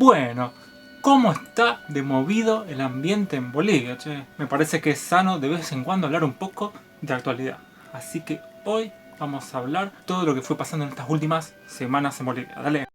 Bueno, ¿cómo está de movido el ambiente en Bolivia, che? Me parece que es sano de vez en cuando hablar un poco de actualidad. Así que hoy vamos a hablar todo lo que fue pasando en estas últimas semanas en Bolivia. Dale.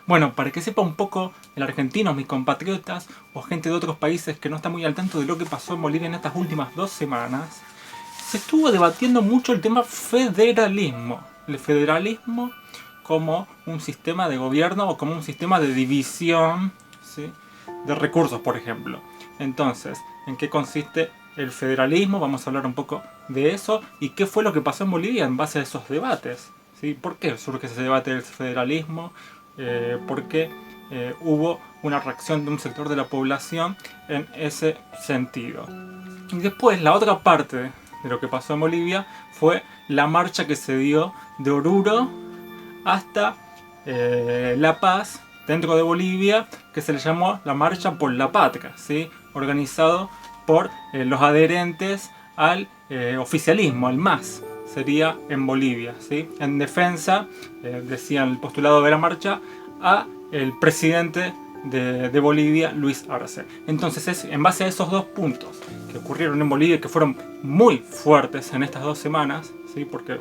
Bueno, para que sepa un poco el argentino, mis compatriotas o gente de otros países que no está muy al tanto de lo que pasó en Bolivia en estas últimas 2 semanas, se estuvo debatiendo mucho el tema federalismo. El federalismo como un sistema de gobierno o como un sistema de división, ¿sí?, de recursos, por ejemplo. Entonces, ¿en qué consiste el federalismo? Vamos a hablar un poco de eso y qué fue lo que pasó en Bolivia en base a esos debates, ¿sí? ¿Por qué surge ese debate del federalismo? ¿Por qué hubo una reacción de un sector de la población en ese sentido? Y después, la otra parte de lo que pasó en Bolivia fue la marcha que se dio de Oruro hasta La Paz, dentro de Bolivia, que se le llamó la Marcha por la Patria, ¿sí?, organizado por los adherentes al oficialismo, al MAS, sería en Bolivia, ¿sí?, en defensa, decían el postulado de la marcha, a el presidente de Bolivia, Luis Arce. Entonces es en base a esos dos puntos que ocurrieron en Bolivia, que fueron muy fuertes en estas 2 semanas, ¿sí?, porque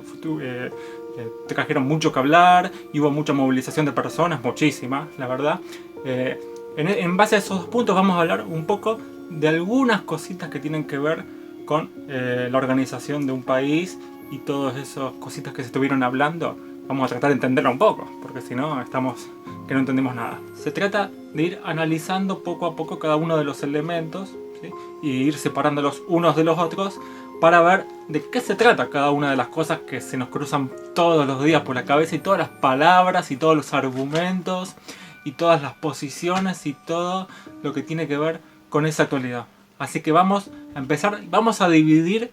trajeron mucho que hablar, y hubo mucha movilización de personas, muchísima, la verdad. En base a esos 2 puntos vamos a hablar un poco de algunas cositas que tienen que ver con la organización de un país y todas esas cositas que se estuvieron hablando. Vamos a tratar de entenderlo un poco, porque si no, estamos que no entendemos nada. Se trata de ir analizando poco a poco cada uno de los elementos, ¿sí?, y ir separándolos unos de los otros para ver de qué se trata cada una de las cosas que se nos cruzan todos los días por la cabeza, y todas las palabras y todos los argumentos y todas las posiciones y todo lo que tiene que ver con esa actualidad. Así que vamos a empezar, vamos a dividir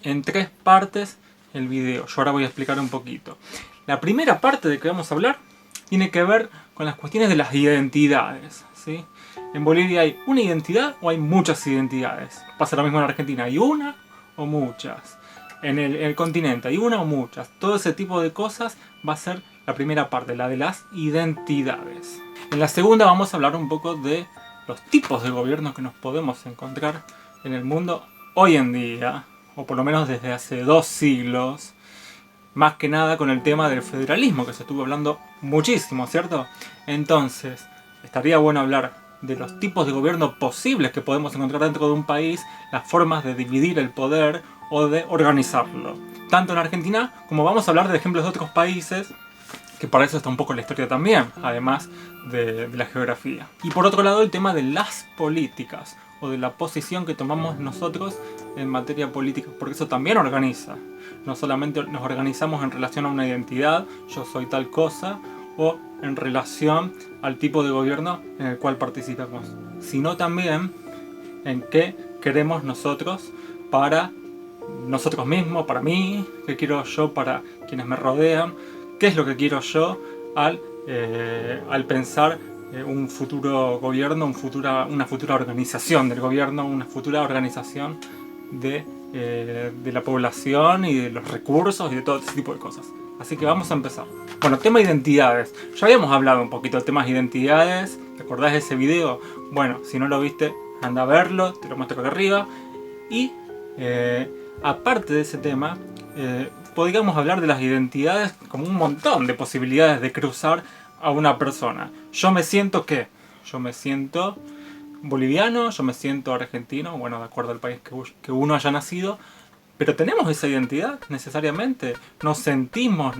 en 3 partes el video. Yo ahora voy a explicar un poquito. La primera parte de que vamos a hablar tiene que ver con las cuestiones de las identidades, ¿sí? En Bolivia hay una identidad o hay muchas identidades. Pasa lo mismo en Argentina, hay una o muchas. En el continente hay una o muchas. Todo ese tipo de cosas va a ser la primera parte, la de las identidades. En la segunda vamos a hablar un poco de los tipos de gobierno que nos podemos encontrar en el mundo hoy en día, o por lo menos desde hace 2 siglos, más que nada con el tema del federalismo, que se estuvo hablando muchísimo, ¿cierto? Entonces, estaría bueno hablar de los tipos de gobierno posibles que podemos encontrar dentro de un país, las formas de dividir el poder o de organizarlo. Tanto en Argentina, como vamos a hablar de ejemplos de otros países, que para eso está un poco la historia también, además de la geografía. Y por otro lado, el tema de las políticas, o de la posición que tomamos nosotros en materia política, porque eso también organiza. No solamente nos organizamos en relación a una identidad, yo soy tal cosa, o en relación al tipo de gobierno en el cual participamos, sino también en qué queremos nosotros para nosotros mismos, para mí, qué quiero yo para quienes me rodean, qué es lo que quiero yo al pensar un futuro gobierno, una futura organización del gobierno, una futura organización de la población y de los recursos y de todo ese tipo de cosas. Así que vamos a empezar. Bueno, tema identidades. Ya habíamos hablado un poquito de temas de identidades. ¿Te acordás de ese video? Bueno, si no lo viste, anda a verlo, te lo muestro acá arriba. Y aparte de ese tema, podríamos hablar de las identidades como un montón de posibilidades de cruzar a una persona. Yo me siento ¿qué? Yo me siento boliviano, yo me siento argentino, bueno, de acuerdo al país que uno haya nacido. Pero ¿tenemos esa identidad necesariamente? Lo sentimos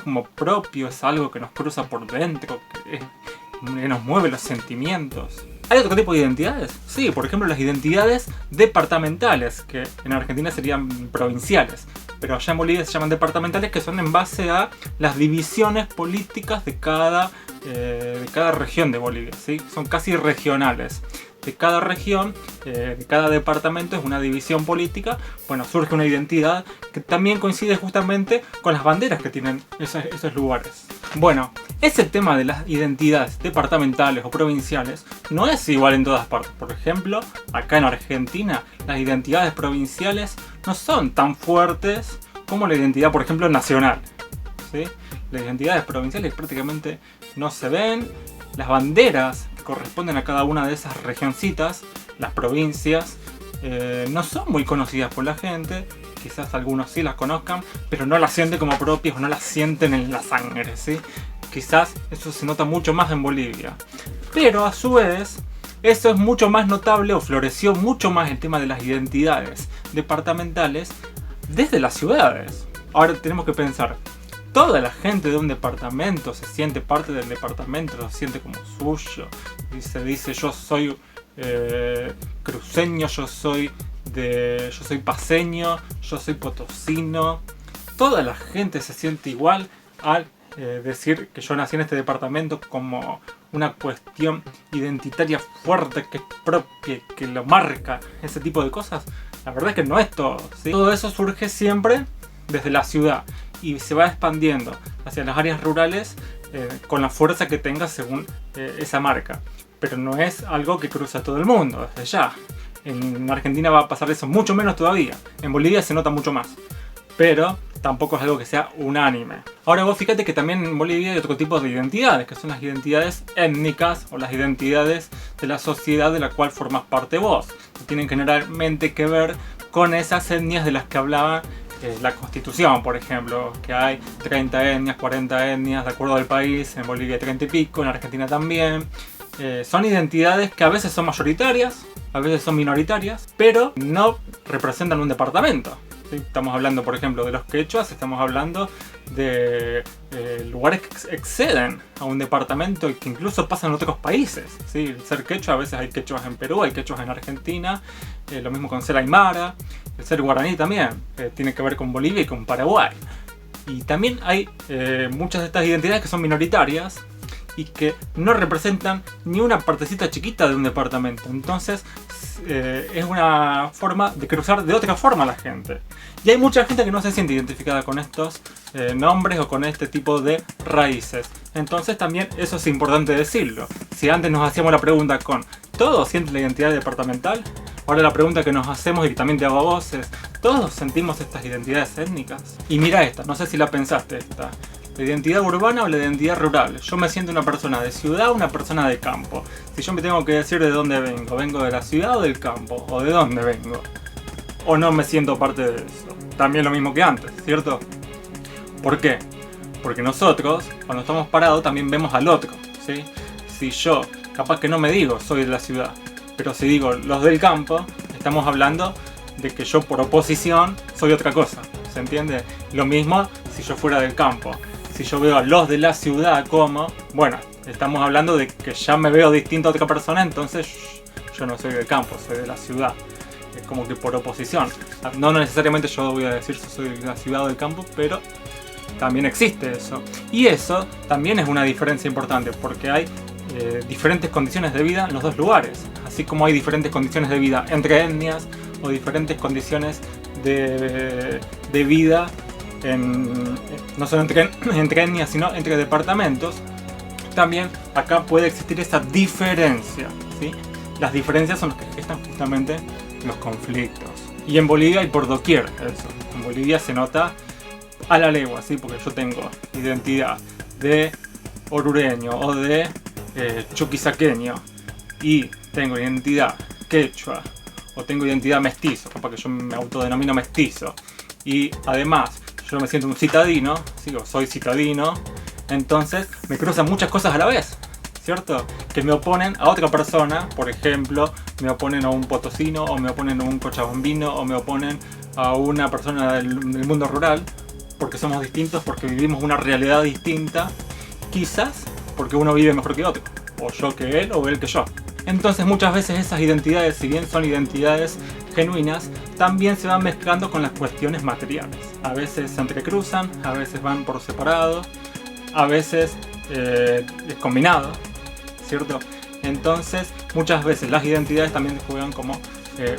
como propio, es algo que nos cruza por dentro, que nos mueve los sentimientos. ¿Hay otro tipo de identidades? Sí, por ejemplo las identidades departamentales, que en Argentina serían provinciales, pero allá en Bolivia se llaman departamentales, que son en base a las divisiones políticas de cada región de Bolivia, ¿sí? Son casi regionales. De cada región, de cada departamento es una división política. Bueno, surge una identidad que también coincide justamente con las banderas que tienen esos lugares. Bueno, ese tema de las identidades departamentales o provinciales no es igual en todas partes. Por ejemplo, acá en Argentina, las identidades provinciales no son tan fuertes como la identidad, por ejemplo, nacional, ¿sí? Las identidades provinciales prácticamente no se ven. Las banderas que corresponden a cada una de esas regioncitas, las provincias, no son muy conocidas por la gente. Quizás algunos sí las conozcan, pero no las sienten como propias o no las sienten en la sangre, ¿sí? Quizás eso se nota mucho más en Bolivia. Pero a su vez, eso es mucho más notable o floreció mucho más el tema de las identidades departamentales desde las ciudades. Ahora tenemos que pensar, toda la gente de un departamento se siente parte del departamento, lo siente como suyo. Y se dice yo soy cruceño, yo soy paceño, yo soy potosino. Toda la gente se siente igual al decir que yo nací en este departamento como una cuestión identitaria fuerte, que es propia, que lo marca, ese tipo de cosas. La verdad es que no es todo, ¿sí? Todo eso surge siempre desde la ciudad y se va expandiendo hacia las áreas rurales con la fuerza que tenga según esa marca. Pero no es algo que cruza a todo el mundo desde ya. En Argentina va a pasar eso mucho menos todavía. En Bolivia se nota mucho más. Pero tampoco es algo que sea unánime. Ahora vos fíjate que también en Bolivia hay otro tipo de identidades, que son las identidades étnicas o las identidades de la sociedad de la cual formas parte vos. Que tienen generalmente que ver con esas etnias de las que hablaba la Constitución, por ejemplo, que hay 30 etnias, 40 etnias de acuerdo al país. En Bolivia hay 30 y pico, en Argentina también. Son identidades que a veces son mayoritarias, a veces son minoritarias, pero no representan un departamento. ¿Sí? Estamos hablando, por ejemplo, de los quechuas, estamos hablando de lugares que exceden a un departamento y que incluso pasan en otros países. ¿Sí? El ser quechua, a veces hay quechuas en Perú, hay quechuas en Argentina, lo mismo con ser aymara, el ser guaraní también, tiene que ver con Bolivia y con Paraguay. Y también hay muchas de estas identidades que son minoritarias y que no representan ni una partecita chiquita de un departamento. Entonces es una forma de cruzar de otra forma a la gente. Y hay mucha gente que no se siente identificada con estos nombres o con este tipo de raíces. Entonces también eso es importante decirlo. Si antes nos hacíamos la pregunta con ¿todos sienten la identidad departamental? Ahora la pregunta que nos hacemos y que también te hago a vos es ¿todos sentimos estas identidades étnicas? Y mira esta, no sé si la pensaste esta. ¿La identidad urbana o la identidad rural? Yo me siento una persona de ciudad o una persona de campo. Si yo me tengo que decir de dónde vengo, ¿vengo de la ciudad o del campo? ¿O de dónde vengo? ¿O no me siento parte de eso? También lo mismo que antes, ¿cierto? ¿Por qué? Porque nosotros, cuando estamos parados, también vemos al otro, ¿sí? Si yo, capaz que no me digo soy de la ciudad, pero si digo los del campo, estamos hablando de que yo por oposición soy otra cosa, ¿se entiende? Lo mismo si yo fuera del campo. Si yo veo a los de la ciudad como, bueno, estamos hablando de que ya me veo distinto a otra persona, entonces yo no soy del campo, soy de la ciudad. Es como que por oposición. No necesariamente yo voy a decir si soy de la ciudad o del campo, pero también existe eso. Y eso también es una diferencia importante, porque hay diferentes condiciones de vida en los dos lugares. Así como hay diferentes condiciones de vida entre etnias o diferentes condiciones de vida no solo entre etnias, sino entre departamentos. También acá puede existir esa diferencia, ¿sí? Las diferencias son las que gestan justamente los conflictos. Y en Bolivia hay por doquier eso. En Bolivia se nota a la legua, ¿sí? Porque yo tengo identidad de orureño o de chuquisaqueño y tengo identidad quechua o tengo identidad mestizo, capaz que yo me autodenomino mestizo, y además yo me siento un citadino, ¿sí? O soy citadino, entonces me cruzan muchas cosas a la vez, ¿cierto? Que me oponen a otra persona, por ejemplo, me oponen a un potosino, o me oponen a un cochabambino, o me oponen a una persona del mundo rural, porque somos distintos, porque vivimos una realidad distinta, quizás porque uno vive mejor que otro, o yo que él, o él que yo. Entonces muchas veces esas identidades, si bien son identidades genuinas, también se van mezclando con las cuestiones materiales. A veces se entrecruzan, a veces van por separado, a veces es combinado, ¿cierto? Entonces muchas veces las identidades también juegan como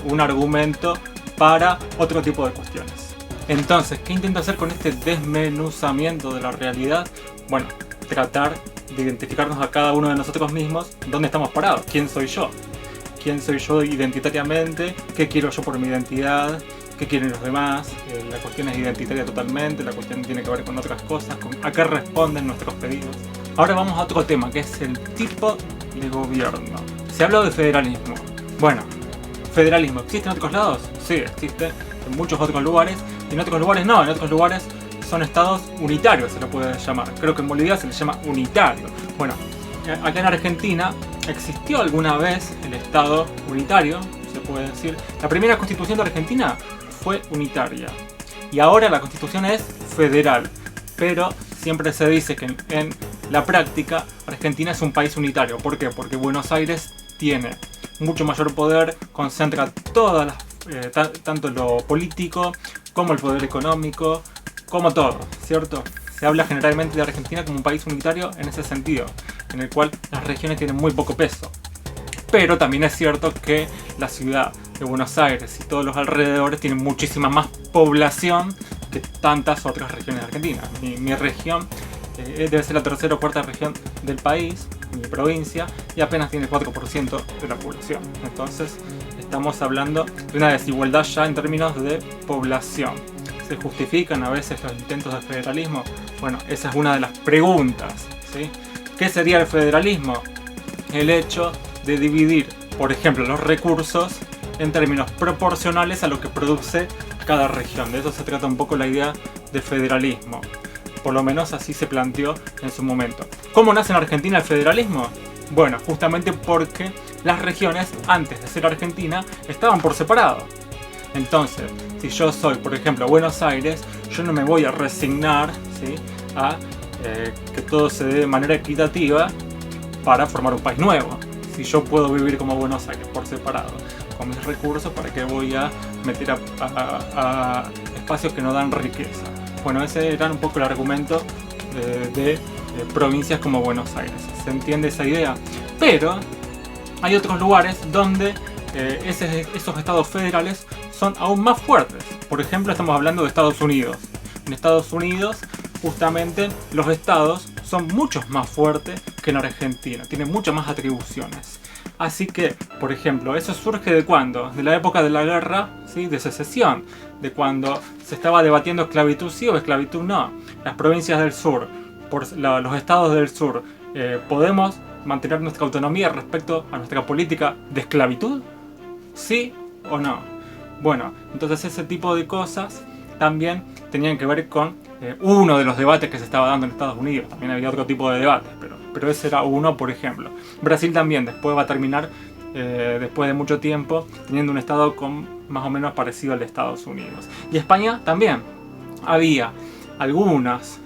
un argumento para otro tipo de cuestiones. Entonces, ¿qué intento hacer con este desmenuzamiento de la realidad? Bueno, tratar de identificarnos a cada uno de nosotros mismos, dónde estamos parados, quién soy yo identitariamente, qué quiero yo por mi identidad, qué quieren los demás, la cuestión es identitaria totalmente, la cuestión tiene que ver con otras cosas, con a qué responden nuestros pedidos. Ahora vamos a otro tema, que es el tipo de gobierno. Se habla de federalismo. Bueno, ¿federalismo existe en otros lados? Sí, existe en muchos otros lugares, y en otros lugares no, en otros lugares son estados unitarios, se lo puede llamar. Creo que en Bolivia se le llama unitario. Bueno, acá en Argentina existió alguna vez el estado unitario, se puede decir. La primera constitución de Argentina fue unitaria, y ahora la constitución es federal, pero siempre se dice que en la práctica Argentina es un país unitario. ¿Por qué? Porque Buenos Aires tiene mucho mayor poder, concentra todas las, tanto lo político como el poder económico, como todo, ¿cierto? Se habla generalmente de Argentina como un país unitario en ese sentido, en el cual las regiones tienen muy poco peso. Pero también es cierto que la ciudad de Buenos Aires y todos los alrededores tienen muchísima más población que tantas otras regiones de Argentina. Mi región debe ser la tercera o cuarta región del país, mi provincia, y apenas tiene el 4% de la población. Entonces estamos hablando de una desigualdad ya en términos de población. ¿Se justifican a veces los intentos de federalismo? Bueno, esa es una de las preguntas, ¿sí? ¿Qué sería el federalismo? El hecho de dividir, por ejemplo, los recursos en términos proporcionales a lo que produce cada región. De eso se trata un poco la idea de federalismo. Por lo menos así se planteó en su momento. ¿Cómo nace en Argentina el federalismo? Bueno, justamente porque las regiones, antes de ser Argentina, estaban por separado. Entonces, si yo soy, por ejemplo, Buenos Aires, yo no me voy a resignar, ¿sí?, a que todo se dé de manera equitativa para formar un país nuevo. Si yo puedo vivir como Buenos Aires por separado, con mis recursos, ¿para qué voy a meter a espacios que no dan riqueza? Bueno, ese era un poco el argumento de provincias como Buenos Aires. ¿Se entiende esa idea? Pero hay otros lugares donde esos estados federales son aún más fuertes. Por ejemplo, estamos hablando de Estados Unidos. En Estados Unidos, justamente, los estados son mucho más fuertes que en Argentina. Tienen muchas más atribuciones. Así que, por ejemplo, eso surge de ¿cuándo? De la época de la guerra, ¿sí?, de secesión. De cuando se estaba debatiendo esclavitud sí o esclavitud no. Las provincias del sur, los estados del sur, ¿podemos mantener nuestra autonomía respecto a nuestra política de esclavitud? ¿Sí o no? Bueno, entonces ese tipo de cosas también tenían que ver con uno de los debates que se estaba dando en Estados Unidos. También había otro tipo de debates, pero ese era uno, por ejemplo. Brasil también después va a terminar, después de mucho tiempo, teniendo un estado más o menos parecido al de Estados Unidos. Y España también. Había algunas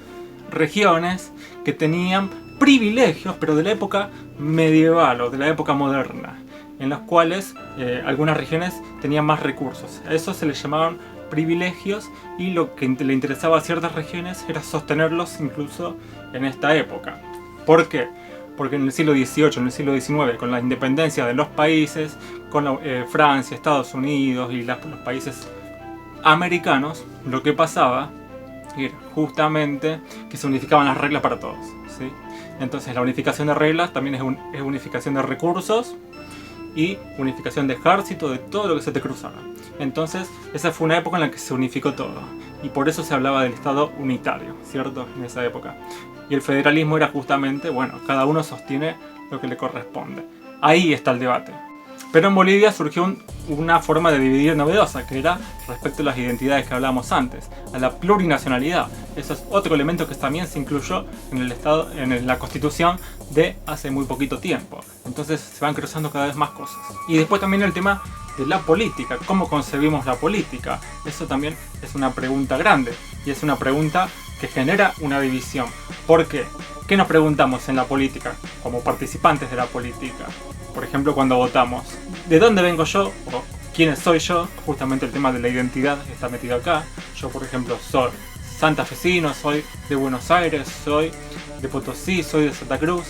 regiones que tenían privilegios, pero de la época medieval o de la época moderna, en los cuales algunas regiones tenían más recursos. A eso se les llamaban privilegios, y lo que le interesaba a ciertas regiones era sostenerlos incluso en esta época. ¿Por qué? Porque en el siglo XVIII, en el siglo XIX, con la independencia de los países, con Francia, Estados Unidos y los países americanos, lo que pasaba era justamente que se unificaban las reglas para todos, ¿sí? Entonces la unificación de reglas también es unificación de recursos y unificación de ejército, de todo lo que se te cruzara. Entonces esa fue una época en la que se unificó todo, y por eso se hablaba del Estado unitario, ¿cierto? En esa época. Y el federalismo era justamente, bueno, cada uno sostiene lo que le corresponde. Ahí está el debate. Pero en Bolivia surgió una forma de dividir novedosa, que era respecto a las identidades que hablábamos antes, a la plurinacionalidad. Eso es otro elemento que también se incluyó en el Estado, en la Constitución de hace muy poquito tiempo. Entonces se van cruzando cada vez más cosas. Y después también el tema de la política, cómo concebimos la política. Eso también es una pregunta grande, y es una pregunta que genera una división. ¿Por qué? ¿Qué nos preguntamos en la política como participantes de la política? Por ejemplo, cuando votamos, ¿de dónde vengo yo? ¿O quién soy yo? Justamente el tema de la identidad está metido acá. Yo, por ejemplo, soy santafesino, soy de Buenos Aires, soy de Potosí, soy de Santa Cruz.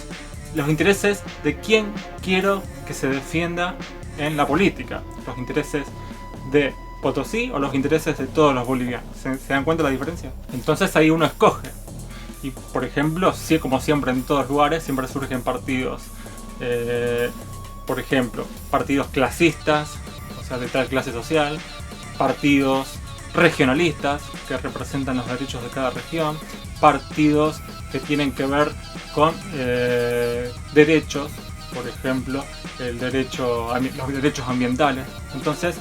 Los intereses de quién quiero que se defienda en la política. Los intereses de Potosí o los intereses de todos los bolivianos. ¿Se dan cuenta de la diferencia? Entonces ahí uno escoge. Y por ejemplo, sí, como siempre en todos lugares, siempre surgen partidos, por ejemplo, partidos clasistas, o sea, de tal clase social, partidos regionalistas que representan los derechos de cada región, partidos que tienen que ver con derechos, por ejemplo, los derechos ambientales. Entonces,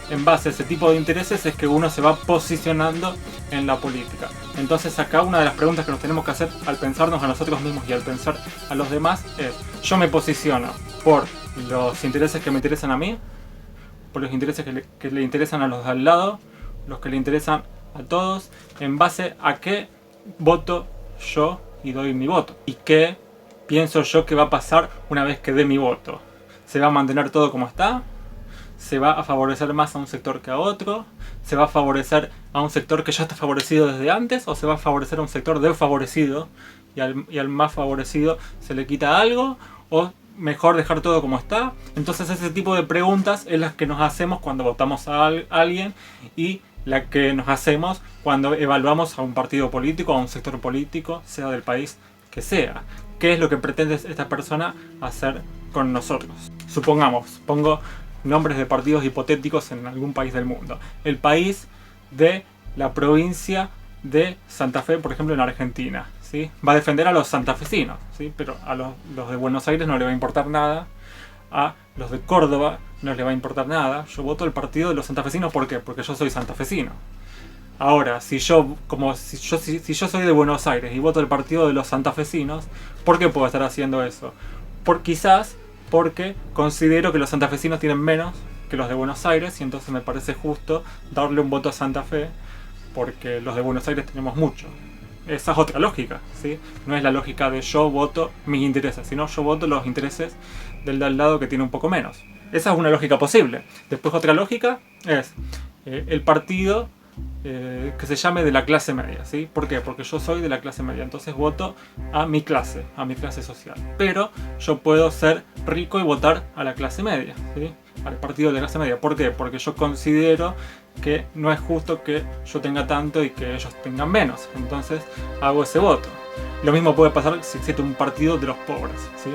en base a ese tipo de intereses es que uno se va posicionando en la política. Entonces acá una de las preguntas que nos tenemos que hacer al pensarnos a nosotros mismos y al pensar a los demás es: ¿yo me posiciono por los intereses que me interesan a mí? ¿Por los intereses que le interesan a los de al lado? ¿Los que le interesan a todos? ¿En base a qué voto yo y doy mi voto? ¿Y qué pienso yo que va a pasar una vez que dé mi voto? ¿Se va a mantener todo como está? ¿Se va a favorecer más a un sector que a otro? ¿Se va a favorecer a un sector que ya está favorecido desde antes? ¿O se va a favorecer a un sector desfavorecido y al más favorecido se le quita algo? ¿O mejor dejar todo como está? Entonces ese tipo de preguntas es las que nos hacemos cuando votamos a alguien y la que nos hacemos cuando evaluamos a un partido político, a un sector político, sea del país que sea. ¿Qué es lo que pretende esta persona hacer con nosotros? Supongamos, pongo nombres de partidos hipotéticos en algún país del mundo. El país de la provincia de Santa Fe, por ejemplo, en Argentina, ¿sí? Va a defender a los santafesinos, ¿sí? Pero a los de Buenos Aires no le va a importar nada. A los de Córdoba no les va a importar nada. Yo voto el partido de los santafesinos, ¿por qué? Porque yo soy santafesino. Ahora, si yo soy de Buenos Aires y voto el partido de los santafesinos, ¿por qué puedo estar haciendo eso? Quizás porque considero que los santafesinos tienen menos que los de Buenos Aires y entonces me parece justo darle un voto a Santa Fe porque los de Buenos Aires tenemos mucho. Esa es otra lógica, ¿sí? No es la lógica de yo voto mis intereses, sino yo voto los intereses del de al lado que tiene un poco menos. Esa es una lógica posible. Después otra lógica es el partido que se llame de la clase media, ¿sí? ¿Por qué? Porque yo soy de la clase media, entonces voto a mi clase social. Pero yo puedo ser rico y votar a la clase media, ¿sí? Al partido de la clase media. ¿Por qué? Porque yo considero que no es justo que yo tenga tanto y que ellos tengan menos. Entonces hago ese voto. Lo mismo puede pasar si existe un partido de los pobres, ¿sí?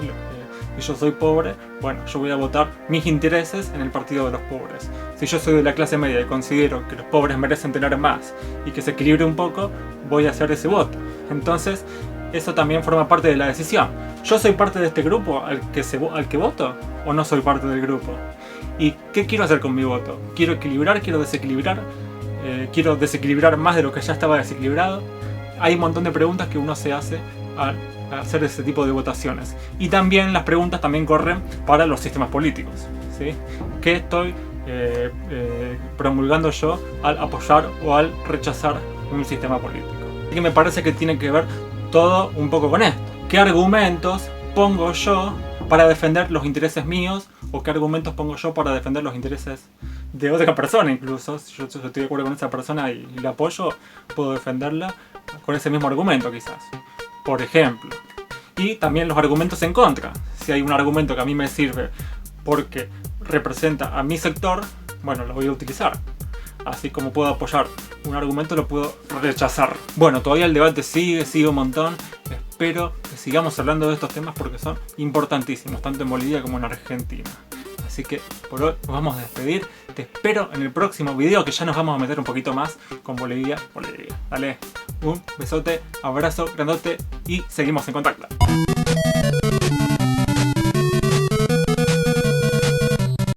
Si yo soy pobre, bueno, yo voy a votar mis intereses en el partido de los pobres. Si yo soy de la clase media y considero que los pobres merecen tener más y que se equilibre un poco, voy a hacer ese voto. Entonces, eso también forma parte de la decisión. ¿Yo soy parte de este grupo al que voto o no soy parte del grupo? ¿Y qué quiero hacer con mi voto? ¿Quiero equilibrar? ¿Quiero desequilibrar? ¿Quiero desequilibrar más de lo que ya estaba desequilibrado? Hay un montón de preguntas que uno se hace al hacer ese tipo de votaciones. Y también las preguntas también corren para los sistemas políticos, ¿sí? ¿Qué estoy promulgando yo al apoyar o al rechazar un sistema político? Así que me parece que tiene que ver todo un poco con esto. ¿Qué argumentos pongo yo para defender los intereses míos? ¿O qué argumentos pongo yo para defender los intereses de otra persona incluso? Si yo estoy de acuerdo con esa persona y la apoyo, puedo defenderla con ese mismo argumento quizás. Por ejemplo. Y también los argumentos en contra. Si hay un argumento que a mí me sirve porque representa a mi sector, bueno, lo voy a utilizar. Así como puedo apoyar un argumento, lo puedo rechazar. Bueno, todavía el debate sigue un montón. Espero que sigamos hablando de estos temas porque son importantísimos, tanto en Bolivia como en Argentina. Así que por hoy nos vamos a despedir. Te espero en el próximo video, que ya nos vamos a meter un poquito más con Bolivia. Dale, un besote, abrazo grandote y seguimos en contacto.